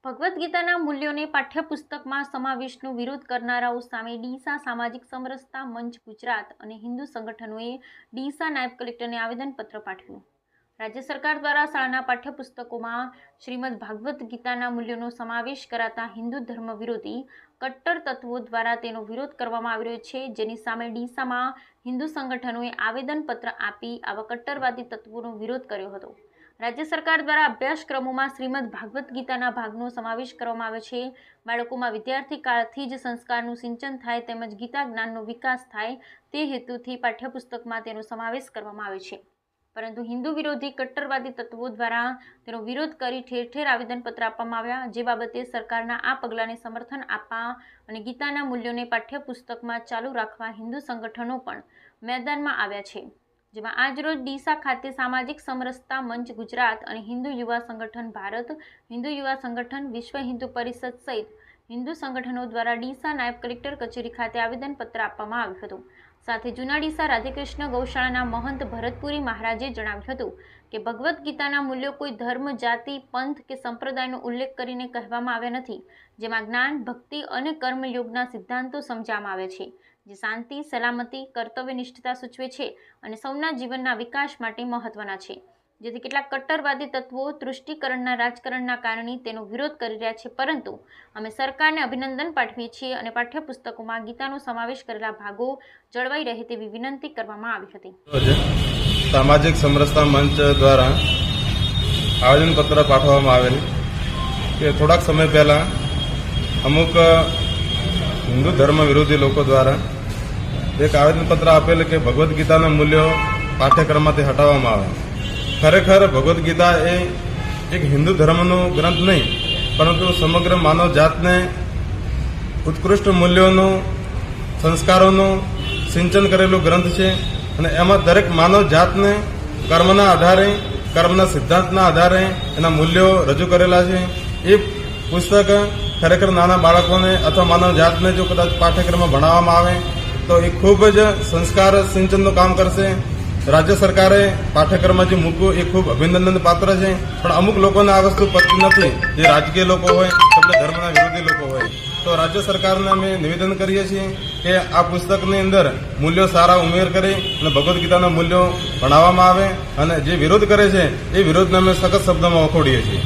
ભગવદ્ ગીતાના મૂલ્યોને પાઠ્યપુસ્તકમાં સમાવેશનો વિરોધ કરનારાઓ સામે ડીસા સામાજિક સમરસતા મંચ ગુજરાત અને હિન્દુ સંગઠનોએ ડીસા નાયબ કલેક્ટરને આવેદનપત્ર પાઠવ્યું. રાજ્ય સરકાર દ્વારા શાળાના પાઠ્યપુસ્તકોમાં શ્રીમદ ભાગવત ગીતાના મૂલ્યોનો સમાવેશ કરાતા હિન્દુ ધર્મ વિરોધી કટ્ટર તત્વો દ્વારા તેનો વિરોધ કરવામાં આવી રહ્યો છે, જેની સામે ડીસામાં હિન્દુ સંગઠનોએ આવેદનપત્ર આપી આવા કટ્ટરવાદી તત્વોનો વિરોધ કર્યો હતો. રાજ્ય સરકાર દ્વારા અભ્યાસક્રમોમાં શ્રીમદ ભાગવત ગીતાના ભાગનો સમાવેશ કરવામાં આવ્યો છે. બાળકોમાં વિદ્યાર્થી કાળથી જ સંસ્કારનું સિંચન થાય તેમજ ગીતા જ્ઞાનનો વિકાસ થાય તે હેતુથી પાઠ્યપુસ્તકમાં તેનો સમાવેશ કરવામાં આવ્યો છે. પરંતુ હિન્દુ વિરોધી કટ્ટરવાદી તત્વો દ્વારા તેનો વિરોધ કરી ઠેર ઠેર આવેદનપત્ર આપવામાં આવ્યા, જે બાબતે સરકારના આ પગલાંને સમર્થન આપવા અને ગીતાના મૂલ્યોને પાઠ્યપુસ્તકમાં ચાલુ રાખવા હિન્દુ સંગઠનો પણ મેદાનમાં આવ્યા છે. જેમાં આજરોજ ડીસા ખાતે સામાજિક સમરસતા મંચ ગુજરાત અને હિન્દુ યુવા સંગઠન ભારત, હિન્દુ યુવા સંગઠન, વિશ્વ હિન્દુ પરિષદ સહિત હિન્દુ સંગઠનો દ્વારા ડીસા નાયબ કલેક્ટર કચેરી ખાતે આવેદનપત્ર આપવામાં આવ્યું હતું. સાથે જૂના ડીસા રાધેકૃષ્ણ ગૌશાળાના મહંત ભરતપુરી મહારાજે જણાવ્યું હતું કે ભગવદ્ ગીતાના મૂલ્યો કોઈ ધર્મ, જાતિ, પંથ કે સંપ્રદાયનો ઉલ્લેખ કરીને કહેવામાં આવ્યા નથી, જેમાં જ્ઞાન, ભક્તિ અને કર્મયોગના સિદ્ધાંતો સમજાવવામાં આવે છે, જે શાંતિ, સલામતી, કર્તવ્યનિષ્ઠતા સૂચવે છે અને સૌના જીવનના વિકાસ માટે મહત્વના છે. જેથી કેટલાક કટ્ટરવાદી તત્વો તૃષ્ટિકરણના રાજકારણના કારણે તેનો વિરોધ કરી રહ્યા છે, પરંતુ અમે સરકારને અભિનંદન પાઠવીએ છીએ અને પાઠ્યપુસ્તકોમાં ગીતાનો સમાવેશ કરેલા ભાગો જળવાઈ રહે તેવી વિનંતી કરવામાં આવી હતી. સામાજિક સમરસતા મંચ દ્વારા આવેદનપત્ર પાઠવવામાં આવેલ કે થોડાક સમય પહેલા અમુક હિન્દુ ધર્મ વિરોધી લોકો દ્વારા એક આવેદનપત્ર આપેલ કે ભગવદ્ ગીતાના મૂલ્યો પાઠ્યક્રમમાંથી હટાવવામાં આવે. ખરેખર ભગવદ્ ગીતા એ એક હિન્દુ ધર્મનો ગ્રંથ નહીં, પરંતુ સમગ્ર માનવ જાતને ઉત્કૃષ્ટ મૂલ્યોનું, સંસ્કારોનું સિંચન કરેલું ગ્રંથ છે અને એમાં દરેક માનવ જાતને કર્મના આધારે, કર્મના સિદ્ધાંતના આધારે એના મૂલ્યો રજૂ કરેલા છે. એ પુસ્તક ખરેખર નાના બાળકોને અથવા માનવ જાતને જો કદાચ પાઠ્યક્રમમાં ભણાવવામાં આવે તો એ ખૂબ જ સંસ્કાર સિંચનનું કામ કરશે. રાજ્ય સરકારે પાઠ્યક્રમમાં જે મૂકવું એ ખૂબ અભિનંદન પાત્ર છે, પણ અમુક લોકોને આ વસ્તુ પચતી નથી, જે રાજકીય લોકો હોય કે ધર્મના વિરોધી લોકો હોય. તો રાજ્ય સરકારને અમે નિવેદન કરીએ છીએ કે આ પુસ્તકની અંદર મૂલ્યો સારા ઉમેર કરી અને ભગવદ્ ગીતાના મૂલ્યો ભણાવવામાં આવે અને જે વિરોધ કરે છે એ વિરોધને અમે સખત શબ્દોમાં વખોડીએ છીએ.